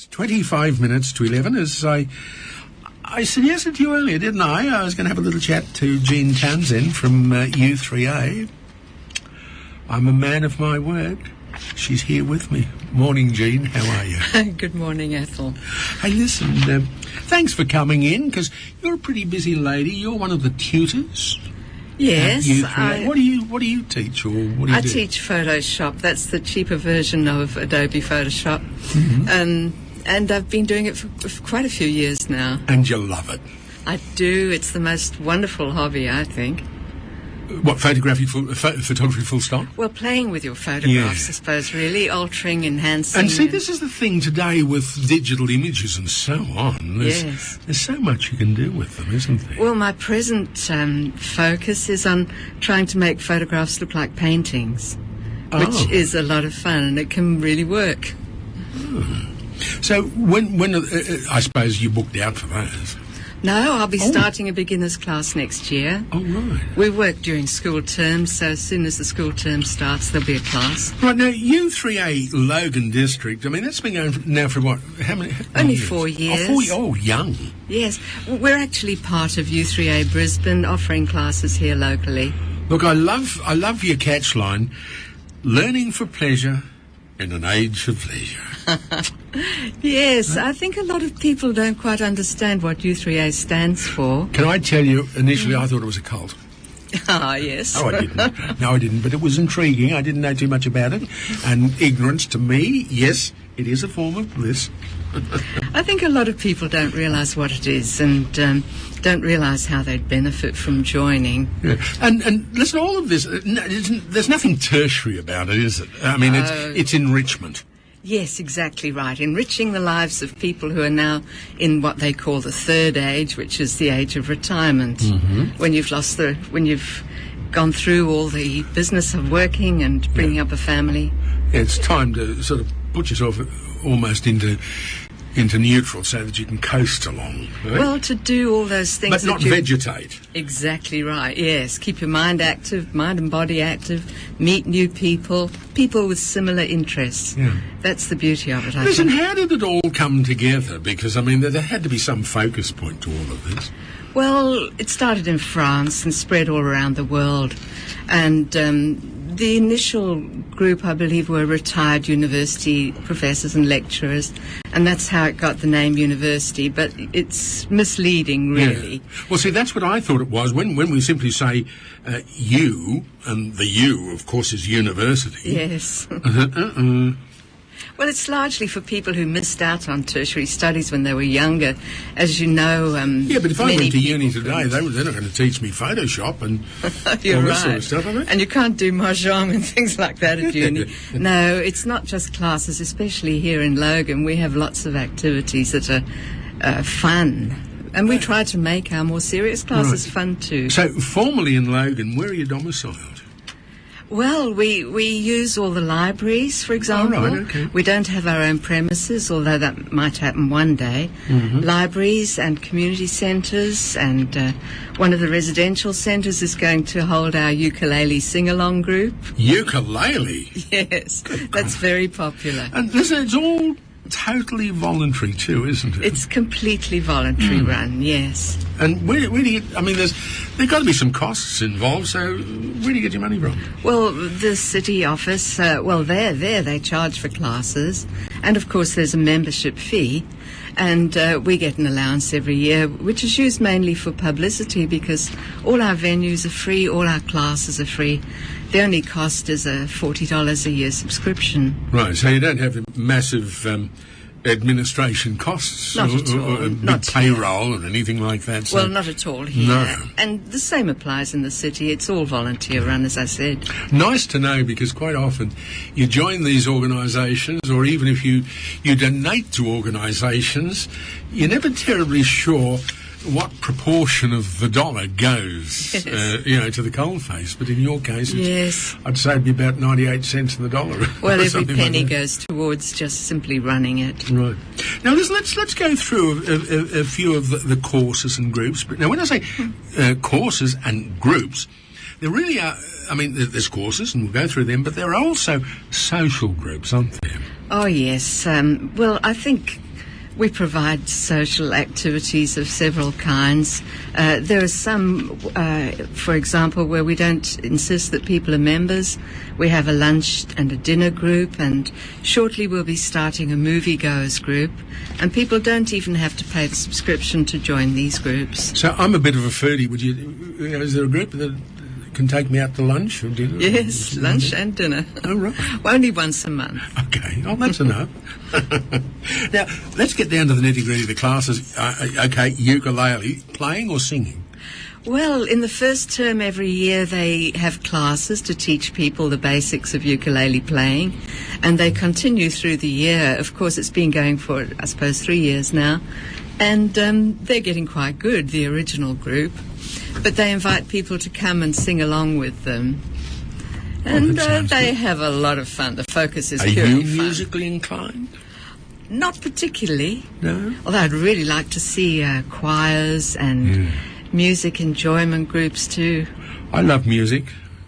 25 minutes to 11. As I suggested to you earlier, didn't I? I was going to have a little chat to Jean Townsend from U3A. I'm a man of my word. She's here with me. Morning, Jean. How are you? Good morning, Ethel. Hey, listen, thanks for coming in, because you're a pretty busy lady. You're one of the tutors. Yes. What do you teach, or what do you do? I teach Photoshop. That's the cheaper version of Adobe Photoshop. Mm-hmm. And I've been doing it for quite a few years now. And you love it? I do. It's the most wonderful hobby, I think. What, photography full stop? Well, playing with your photographs, I suppose, really, altering, enhancing. And see, this is the thing today with digital images and so on. There's so much you can do with them, isn't there? Well, my present focus is on trying to make photographs look like paintings, which is a lot of fun, and it can really work. So when I suppose you booked out for those? No, I'll be starting a beginner's class next year. Oh, right. We work during school terms, so as soon as the school term starts, there'll be a class. Right, now, U3A Logan District, I mean, that's been going now for what, how many Only years? 4 years. Oh, 4 years. Oh, young. Yes. We're actually part of U3A Brisbane, offering classes here locally. Look, I love your catchline, learning for pleasure in an age of leisure. Yes, I think a lot of people don't quite understand what U3A stands for. Can I tell you, initially I thought it was a cult. Ah, yes. No, I didn't. No, I didn't. But it was intriguing. I didn't know too much about it. And ignorance to me, yes, it is a form of bliss. I think a lot of people don't realise what it is and don't realise how they'd benefit from joining. Yeah. And listen, all of this, there's nothing tertiary about it, is it? I mean, it's enrichment. Yes, exactly right. Enriching the lives of people who are now in what they call the third age, which is the age of retirement. Mm-hmm. When you've gone through all the business of working and bringing up a family. Yeah, it's time to sort of put yourself almost into neutral so that you can coast along. Right? Well, to do all those things. But not vegetate. Exactly right, yes. Keep your mind active, mind and body active, meet new people with similar interests. Yeah. That's the beauty of it, I Listen, think. how did it all come together? Because, I mean, there had to be some focus point to all of this. Well, it started in France and spread all around the world. And the initial group, I believe, were retired university professors and lecturers, and that's how it got the name university, but it's misleading, really. Yeah. Well, see, that's what I thought it was. When we simply say U, and the U, of course, is university. Yes. Well, it's largely for people who missed out on tertiary studies when they were younger. As you know, yeah, but if I went to uni today, they're not going to teach me Photoshop and all this sort of stuff, are they? And you can't do mahjong and things like that at uni. No, it's not just classes, especially here in Logan. We have lots of activities that are fun. And we try to make our more serious classes fun too. So, formally in Logan, where are you domiciled? Well, we use all the libraries, for example. Oh, right, okay. We don't have our own premises, although that might happen one day. Mm-hmm. Libraries and community centres, and one of the residential centres is going to hold our ukulele sing-along group. Ukulele? Yes, that's very popular. And listen, it's all totally voluntary too, isn't it? It's completely voluntary run, yes. And where do you get, I mean, there's got to be some costs involved, so where do you get your money from? Well, the city office, they charge for classes, and of course there's a membership fee, and we get an allowance every year, which is used mainly for publicity, because all our venues are free, all our classes are free. The only cost is a $40 a year subscription. Right, so you don't have massive administration costs? Not at all. Or not payroll or anything like that? So. Well, not at all here. No. And the same applies in the city. It's all volunteer run, as I said. Nice to know, because quite often you join these organisations, or even if you donate to organisations, you're never terribly sure what proportion of the dollar goes, to the coalface. But in your case, I'd say it'd be about 98 cents on the dollar. Well, every penny goes towards just simply running it. Right. Now, listen, let's go through a few of the courses and groups. But now, when I say courses and groups, there really are, I mean, there's courses, and we'll go through them, but there are also social groups, aren't there? Oh, yes. Well, I think we provide social activities of several kinds. There are some, for example, where we don't insist that people are members. We have a lunch and a dinner group, and shortly we'll be starting a moviegoers group. And people don't even have to pay the subscription to join these groups. So I'm a bit of a foodie. Is there a group that can take me out to lunch or dinner? Yes, lunch and dinner. Oh, right. Only once a month. Okay, oh, that's enough. Now, let's get down to the nitty-gritty of the classes. Okay, ukulele, playing or singing? Well, in the first term every year they have classes to teach people the basics of ukulele playing, and they continue through the year. Of course, it's been going for, I suppose, 3 years now, and they're getting quite good, the original group. But they invite people to come and sing along with them. And they have a lot of fun. The focus is purely fun. Are you musically inclined? Not particularly. No? Although I'd really like to see choirs and music enjoyment groups too. I love music.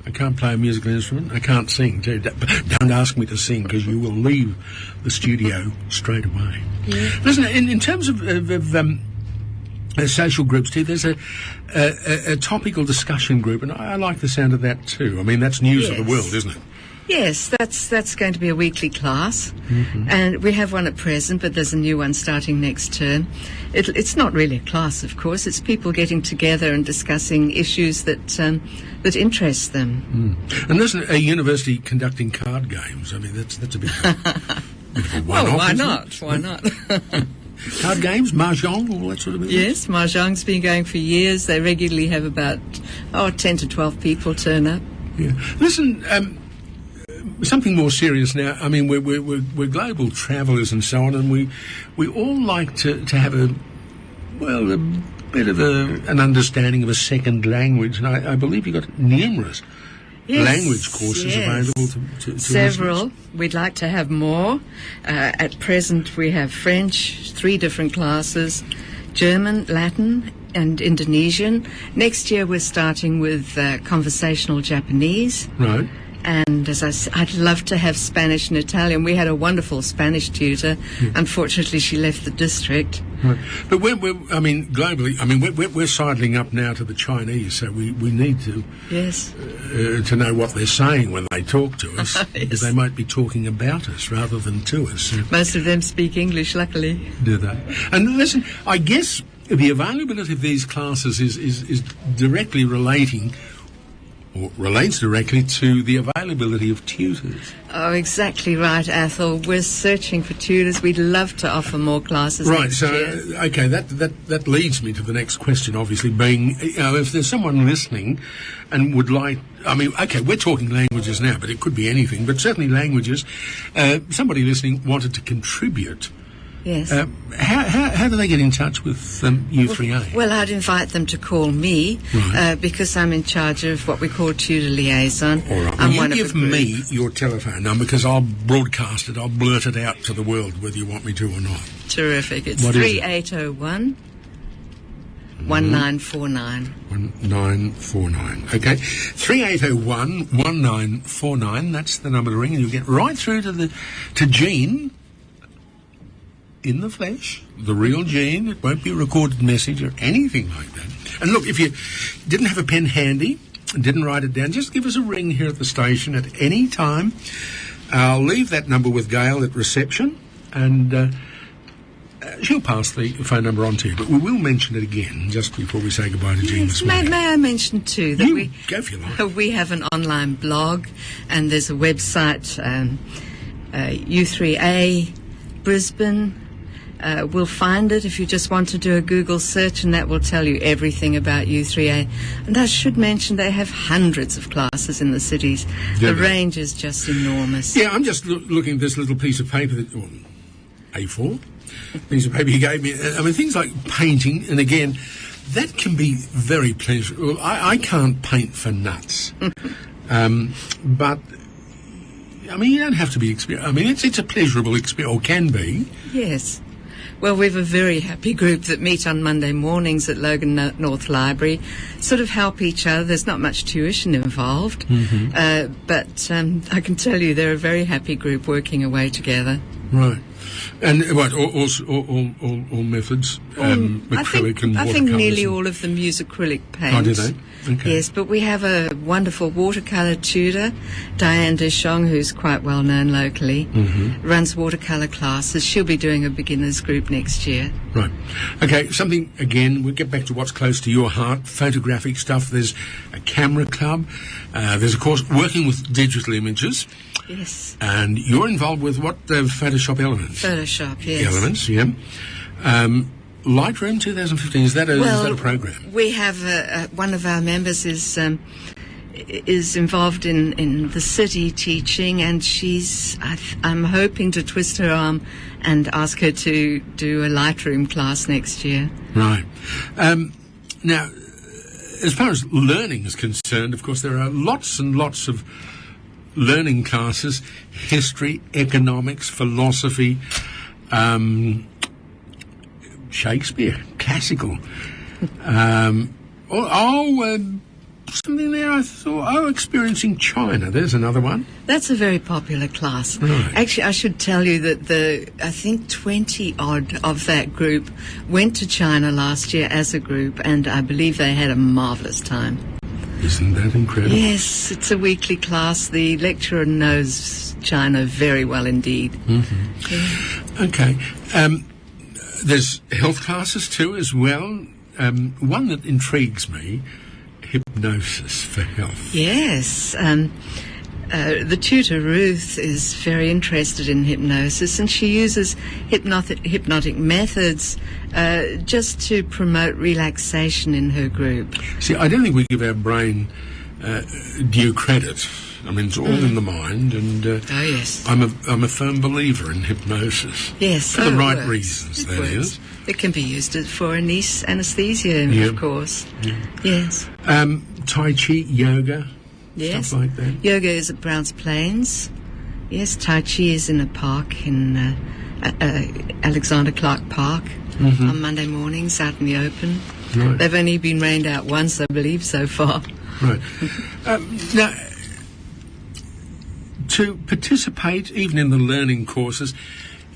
I can't play a musical instrument. I can't sing too. Don't ask me to sing because you will leave the studio straight away. Yeah. Listen, in terms of social groups too, there's a topical discussion group, and I like the sound of that too. I mean, that's news of the world, isn't it? Yes, that's going to be a weekly class, and we have one at present, but there's a new one starting next term. It's not really a class, of course. It's people getting together and discussing issues that interest them. And isn't a university conducting card games? I mean, that's a bit of a one-off. Well, why isn't not? it? Why not? Card games, mahjong, all that sort of thing? Yes, mahjong's been going for years. They regularly have about 10 to 12 people turn up. Yeah. Listen, something more serious now. I mean, we're global travellers and so on, and we all like to have a bit of an understanding of a second language. And I believe you've got numerous language courses available to several. listeners. We'd like to have more. At present, we have French, 3 different classes, German, Latin, and Indonesian. Next year, we're starting with conversational Japanese. Right. And as I said, I'd love to have Spanish and Italian. We had a wonderful Spanish tutor. Unfortunately, she left the district. Right. But globally, we're sidling up now to the Chinese, so we need to to know what they're saying when they talk to us, because they might be talking about us rather than to us. Most of them speak English, luckily. Do they? And listen, I guess the availability of these classes is directly relating, or relates directly to the availability of tutors. Oh, exactly right, Athol. We're searching for tutors. We'd love to offer more classes next year. Okay, that leads me to the next question, obviously, being, if there's someone listening and would like, we're talking languages now, but it could be anything, but certainly languages. Somebody listening wanted to contribute. Yes. How do they get in touch with U3A? Well, I'd invite them to call me, because I'm in charge of what we call tutor liaison. All right. Well, you give me your telephone number, because I'll broadcast it, I'll blurt it out to the world, whether you want me to or not. Terrific. It's 3801 1949. 1949. Okay. 3801 1949, that's the number to ring, and you'll get right through to Jean, in the flesh, the real Jean. It won't be a recorded message or anything like that. And look, if you didn't have a pen handy, didn't write it down, just give us a ring here at the station at any time. I'll leave that number with Gail at reception, and she'll pass the phone number on to you. But we will mention it again just before we say goodbye to Jean this morning. May I mention too that go if you like. We have an online blog, and there's a website, U3A Brisbane. We'll find it if you just want to do a Google search, and that will tell you everything about U3A. And I should mention they have hundreds of classes in the cities. The range is just enormous. Yeah, I'm just looking at this little piece of paper, A4 piece of paper you gave me. I mean, things like painting, and again, that can be very pleasurable. I can't paint for nuts. But, I mean, you don't have to be experienced. I mean, it's a pleasurable experience, or can be. Yes. Well, we have a very happy group that meet on Monday mornings at Logan North Library, sort of help each other. There's not much tuition involved, but I can tell you they're a very happy group working away together. Right. And what, all methods? Acrylic and watercolours? I think nearly all of them use acrylic paint. Oh, do they? Okay. Yes, but we have a wonderful watercolour tutor, Diane Deschong, who's quite well known locally, runs watercolour classes. She'll be doing a beginners group next year. Right. Okay, something, again, we'll get back to what's close to your heart, photographic stuff. There's a camera club. There's, of course, working with digital images. Yes. And you're involved with what? Photoshop Elements? Photoshop, yes. Elements, yeah. Lightroom 2015, is that a program? We have one of our members is involved in the city teaching, and I'm hoping to twist her arm and ask her to do a Lightroom class next year. Right. Now, as far as learning is concerned, of course, there are lots and lots of learning classes: history, economics, philosophy, Shakespeare, classical. Something there I thought, experiencing China. There's another one. That's a very popular class. Right. Actually, I should tell you that I think 20-odd of that group went to China last year as a group, and I believe they had a marvellous time. Isn't that incredible? Yes, it's a weekly class. The lecturer knows China very well indeed. Mm-hmm. Yeah. Okay. There's health classes too as well. One that intrigues me, hypnosis for health. Yes. The tutor, Ruth, is very interested in hypnosis, and she uses hypnotic methods just to promote relaxation in her group. See, I don't think we give our brain due credit. I mean, it's all in the mind, and oh yes, I'm a firm believer in hypnosis. Yes, for the right reasons. That is, it can be used for anaesthesia, of course. Yeah. Yes. Tai Chi, yoga, yes, stuff like that. Yoga is at Browns Plains. Yes, Tai Chi is in a park in Alexander Clark Park on Monday mornings out in the open. Right. They've only been rained out once, I believe, so far. Right. Now, to participate even in the learning courses,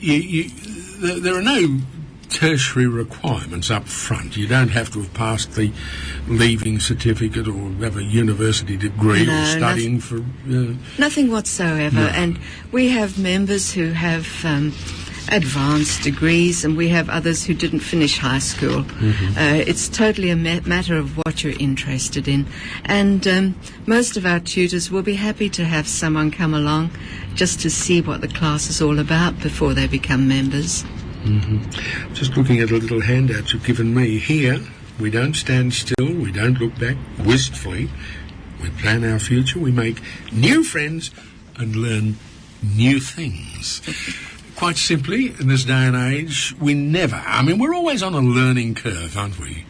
there are no tertiary requirements up front. You don't have to have passed the leaving certificate or have a university degree or studying for... Nothing whatsoever. No. And we have members who have advanced degrees, and we have others who didn't finish high school. It's totally a matter of what you're interested in. And most of our tutors will be happy to have someone come along just to see what the class is all about before they become members. Just looking at a little handout you've given me here. We don't stand still, we don't look back wistfully. We plan our future, we make new friends and learn new things. Quite simply, in this day and age, we're always on a learning curve, aren't we?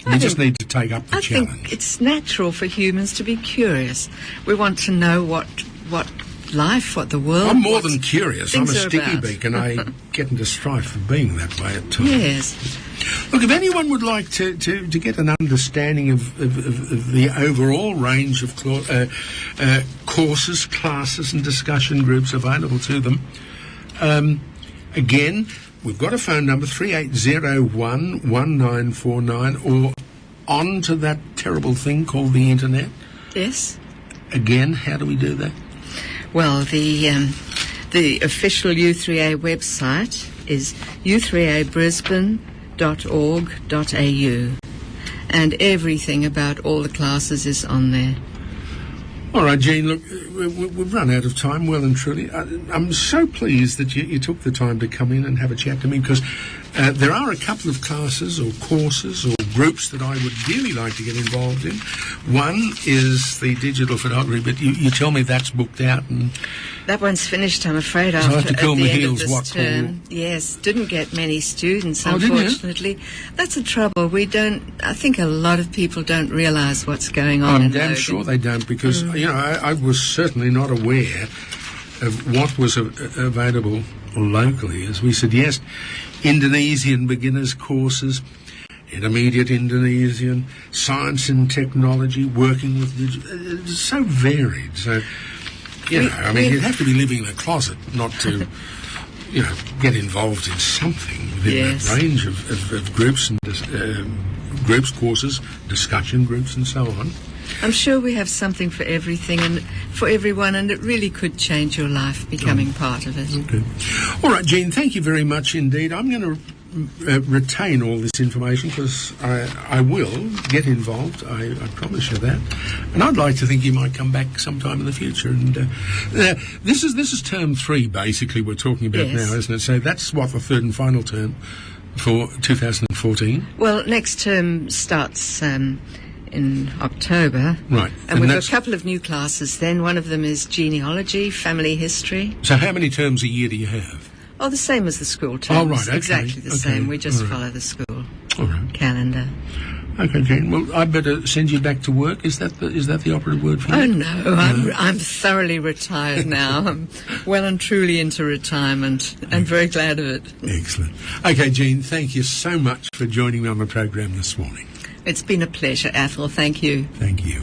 We just need to take up the challenge. I think it's natural for humans to be curious. We want to know what the world... I'm more than curious. I'm a sticky about. beak, and I get into strife for being that way at times. Yes. Look, if anyone would like to get an understanding of the overall range of courses, classes and discussion groups available to them, again, we've got a phone number, 3801-1949, or onto that terrible thing called the internet. Yes. Again, how do we do that? Well, the official U3A website is u3abrisbane.org.au, and everything about all the classes is on there. All right, Jean, look, we've run out of time, well and truly. I'm so pleased that you took the time to come in and have a chat to me, because there are a couple of classes or courses or groups that I would really like to get involved in. One is the digital photography, but you tell me that's booked out. And that one's finished, I'm afraid, so I have to curl my end of heels, this term. Yes, didn't get many students, unfortunately. That's the trouble. I think a lot of people don't realise what's going on. I'm damn sure they don't, because I was certainly not aware of what was available locally. As we suggest, Indonesian beginners courses, intermediate Indonesian, science and technology, working with it's so varied. So, you'd have to be living in a closet not to, get involved in something within that range of groups and groups, courses, discussion groups, and so on. I'm sure we have something for everything and for everyone, and it really could change your life becoming part of it. Okay. All right, Jean, thank you very much indeed. I'm going to retain all this information because I will get involved. I promise you that. And I'd like to think you might come back sometime in the future. And this is term 3, basically, we're talking about now, isn't it? So that's what, the third and final term for 2014? Well, next term starts in October. Right. And we've got a couple of new classes then. One of them is genealogy, family history. So how many terms a year do you have? Oh, the same as the school terms. Oh, right, okay. Exactly the same. We just follow the school calendar. Okay, Jane. Well, I better send you back to work. Is that the operative word for you? Oh, no. I'm thoroughly retired now. I'm well and truly into retirement and very glad of it. Excellent. Okay, Jean, thank you so much for joining me on the program this morning. It's been a pleasure, Athol. Thank you. Thank you.